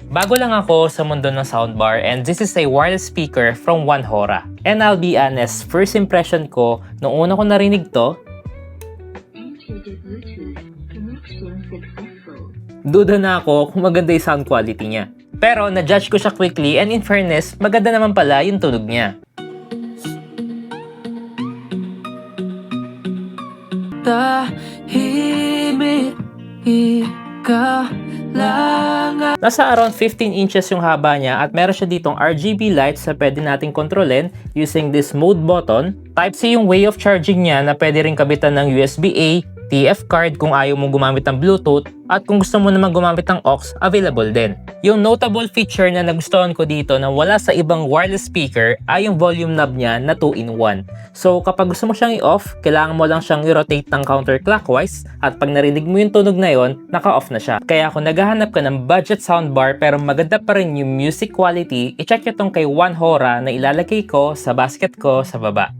Bago lang ako sa mundo ng soundbar and this is a wireless speaker from One Hora. And I'll be honest, first impression ko, nung una ko narinig to, duda na ako kung maganda yung sound quality niya. Pero na-judge ko siya quickly and in fairness, maganda naman pala yung tunog niya. Tahimik, ikaw lang. Nasa around 15 inches yung haba niya at meron siya ditong RGB lights na pwede nating kontrolin using this mode button. Type-C yung way of charging niya na pwede rin kabitan ng USB-A, TF card kung ayaw mong gumamit ng Bluetooth, at kung gusto mo naman gumamit ng aux, available din. Yung notable feature na nagustuhan ko dito na wala sa ibang wireless speaker ay yung volume knob niya na 2-in-1. So kapag gusto mo siyang i-off, kailangan mo lang siyang i-rotate ng counterclockwise at pag narinig mo yung tunog na yon, naka-off na siya. Kaya kung naghahanap ka ng budget soundbar pero maganda pa rin yung music quality, i-check nyo tong kay One Hora na ilalagay ko sa basket ko sa baba.